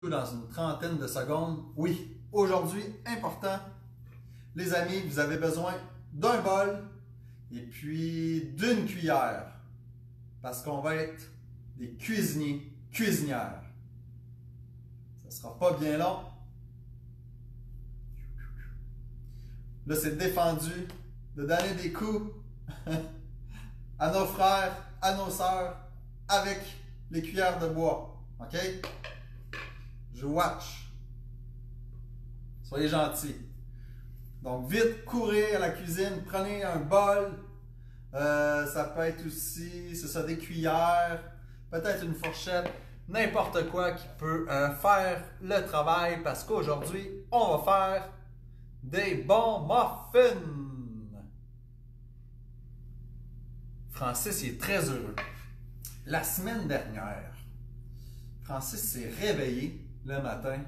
dans une trentaine de secondes. Oui, aujourd'hui, important, les amis, vous avez besoin d'un bol et puis d'une cuillère parce qu'on va être des cuisiniers, cuisinières. Ça ne sera pas bien long. Là, c'est défendu de donner des coups à nos frères, à nos sœurs avec les cuillères de bois. OK? Je watch. Soyez gentils. Donc, vite, courez à la cuisine, prenez un bol. Ça peut être aussi, c'est ça, des cuillères, peut-être une fourchette, n'importe quoi qui peut faire le travail parce qu'aujourd'hui, on va faire des bons muffins. Francis est très heureux. La semaine dernière, Francis s'est réveillé le matin.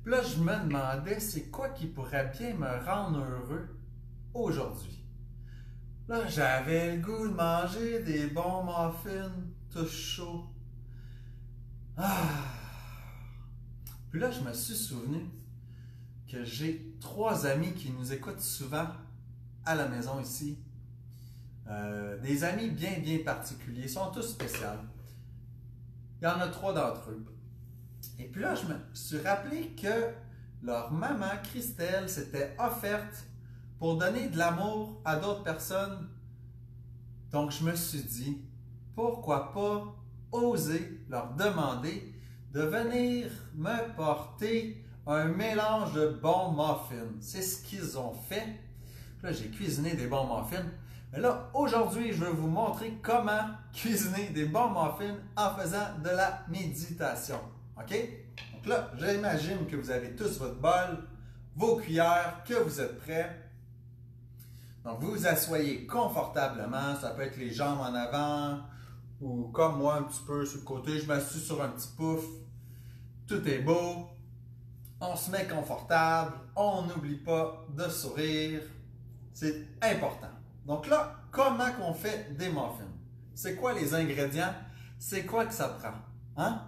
Puis là, je me demandais, c'est quoi qui pourrait bien me rendre heureux aujourd'hui? Là, j'avais le goût de manger des bons muffins, tout chauds. Puis là, je me suis souvenu que j'ai 3 amis qui nous écoutent souvent à la maison ici. Des amis bien, bien particuliers. Ils sont tous spéciaux. Il y en a 3 d'entre eux. Et puis là, je me suis rappelé que leur maman, Christelle, s'était offerte pour donner de l'amour à d'autres personnes. Donc, je me suis dit, pourquoi pas oser leur demander de venir me porter un mélange de bons muffins. C'est ce qu'ils ont fait. Là, j'ai cuisiné des bons muffins. Mais là, aujourd'hui, je vais vous montrer comment cuisiner des bons muffins en faisant de la méditation. OK? Donc là, j'imagine que vous avez tous votre bol, vos cuillères, que vous êtes prêts. Donc, vous vous asseyez confortablement. Ça peut être les jambes en avant ou comme moi, un petit peu sur le côté. Je m'assieds sur un petit pouf. Tout est beau. On se met confortable. On n'oublie pas de sourire. C'est important. Donc là, comment qu'on fait des muffins? C'est quoi les ingrédients? C'est quoi que ça prend? Hein?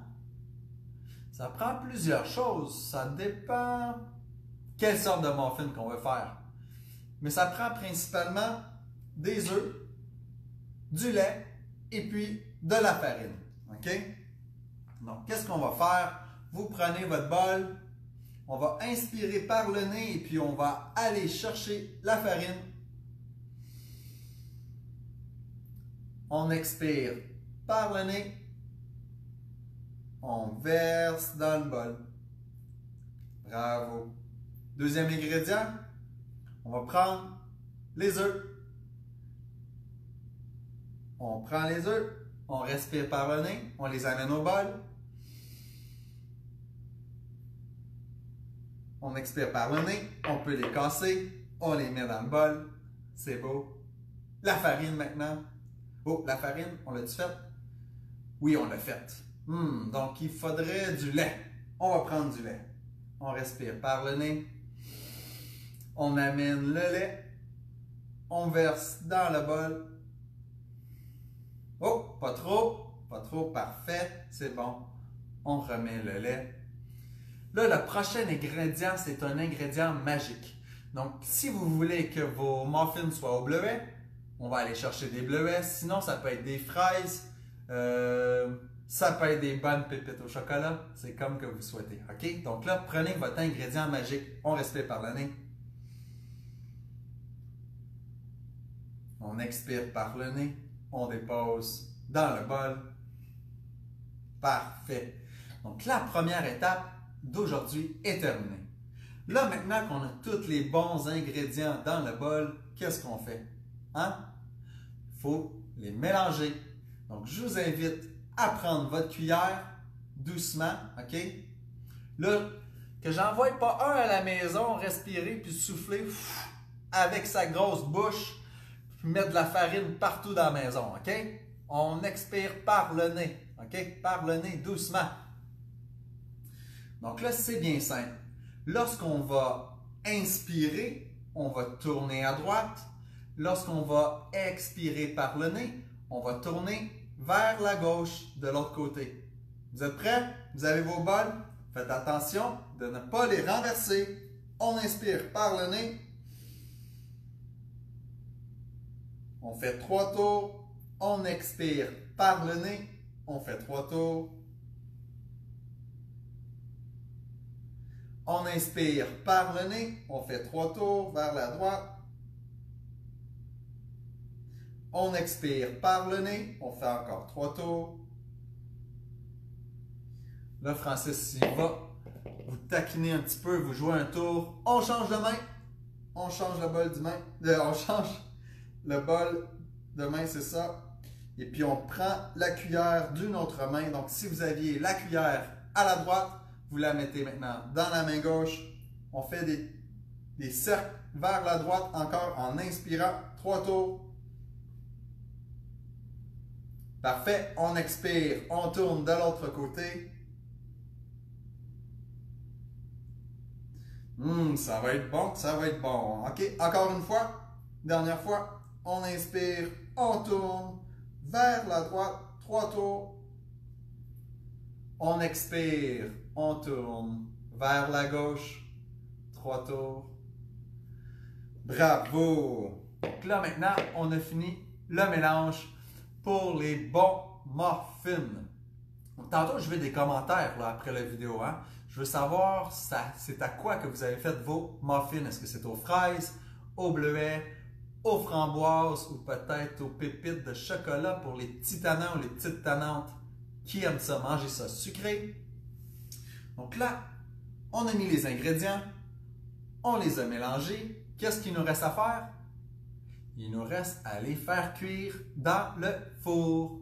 Ça prend plusieurs choses. Ça dépend quelle sorte de muffin qu'on veut faire. Mais ça prend principalement des œufs, du lait et puis de la farine. OK? Donc, qu'est-ce qu'on va faire? Vous prenez votre bol, on va inspirer par le nez et puis on va aller chercher la farine. On expire par le nez. On verse dans le bol. Bravo. Deuxième ingrédient, on va prendre les œufs. On prend les œufs, on respire par le nez, on les amène au bol. On expire par le nez, on peut les casser, on les met dans le bol. C'est beau. La farine maintenant. Oh, la farine, on l'a-tu faite? Oui, on l'a faite. Donc, il faudrait du lait. On va prendre du lait. On respire par le nez. On amène le lait. On verse dans le bol. Oh, pas trop. Pas trop, parfait. C'est bon. On remet le lait. Là, le prochain ingrédient, c'est un ingrédient magique. Donc, si vous voulez que vos muffins soient au bleuet, on va aller chercher des bleuets. Sinon, ça peut être des fraises. Ça peut être des bonnes pépites au chocolat. C'est comme que vous souhaitez. OK? Donc là, prenez votre ingrédient magique. On respire par le nez. On expire par le nez. On dépose dans le bol. Parfait. Donc la première étape d'aujourd'hui est terminée. Là, maintenant qu'on a tous les bons ingrédients dans le bol, qu'est-ce qu'on fait? Hein? Il faut les mélanger. Donc, je vous invite à prendre votre cuillère doucement, OK? Là, que j'envoie pas un à la maison, respirer puis souffler avec sa grosse bouche, puis mettre de la farine partout dans la maison, OK? On expire par le nez, OK? Par le nez, doucement. Donc là, c'est bien simple. Lorsqu'on va inspirer, on va tourner à droite. Lorsqu'on va expirer par le nez, on va tourner vers la gauche de l'autre côté. Vous êtes prêts? Vous avez vos bols? Faites attention de ne pas les renverser. On inspire par le nez. On fait 3 tours. On expire par le nez. On fait 3 tours. On inspire par le nez. On fait 3 tours vers la droite. On expire par le nez. On fait encore 3 tours. Là, Francis, il va vous taquiner un petit peu, vous jouez un tour. On change de main. On change le bol de main. On change le bol de main, c'est ça. Et puis, on prend la cuillère d'une autre main. Donc, si vous aviez la cuillère à la droite, vous la mettez maintenant dans la main gauche. On fait des cercles vers la droite encore en inspirant. 3 tours. Parfait. On expire. On tourne de l'autre côté. Ça va être bon. Ça va être bon. OK. Encore une fois. Dernière fois. On inspire. On tourne vers la droite. 3 tours. On expire. On tourne vers la gauche. 3 tours. Bravo! Donc là, maintenant, on a fini le mélange pour les bons muffins. Donc, tantôt, je veux des commentaires là, après la vidéo. Hein? Je veux savoir, c'est à quoi que vous avez fait vos muffins. Est-ce que c'est aux fraises, aux bleuets, aux framboises ou peut-être aux pépites de chocolat pour les petits tannants ou les petites tannantes qui aiment ça, manger ça sucré? Donc là, on a mis les ingrédients, on les a mélangés. Qu'est-ce qu'il nous reste à faire? Il nous reste à les faire cuire dans le four.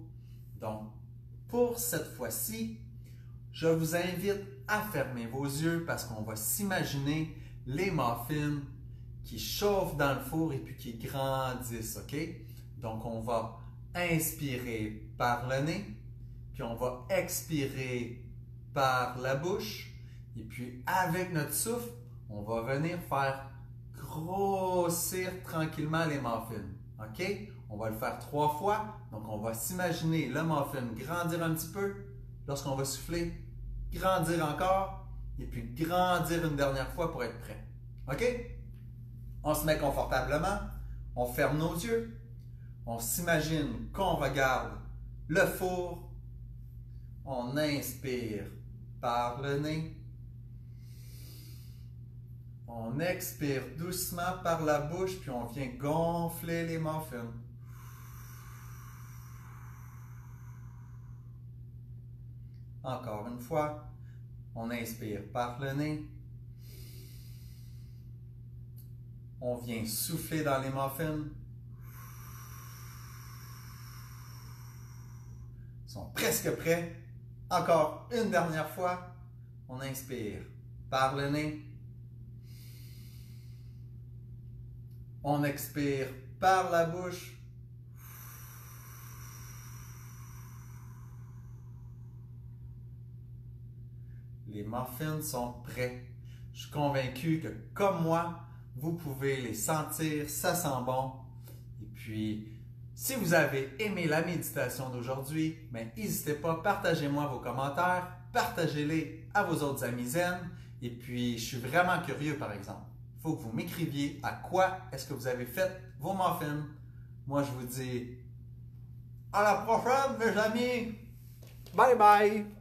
Donc, pour cette fois-ci, je vous invite à fermer vos yeux parce qu'on va s'imaginer les muffins qui chauffent dans le four et puis qui grandissent, OK? Donc, on va inspirer par le nez, puis on va expirer par la bouche. Et puis, avec notre souffle, on va venir faire grossir tranquillement les muffins. OK? On va le faire 3 fois. Donc, on va s'imaginer le muffin grandir un petit peu. Lorsqu'on va souffler, grandir encore. Et puis, grandir une dernière fois pour être prêt. OK? On se met confortablement. On ferme nos yeux. On s'imagine qu'on regarde le four. On inspire par le nez. On expire doucement par la bouche, puis on vient gonfler les muffins. Encore une fois, on inspire par le nez. On vient souffler dans les muffins. Ils sont presque prêts. Encore une dernière fois, on inspire par le nez. On expire par la bouche. Les muffins sont prêts. Je suis convaincu que, comme moi, vous pouvez les sentir, ça sent bon. Et puis, si vous avez aimé la méditation d'aujourd'hui, n'hésitez pas, partagez-moi vos commentaires, partagez-les à vos autres amis zen. Et puis, je suis vraiment curieux, par exemple. Il faut que vous m'écriviez à quoi est-ce que vous avez fait vos muffins. Moi, je vous dis à la prochaine, mes amis. Bye bye.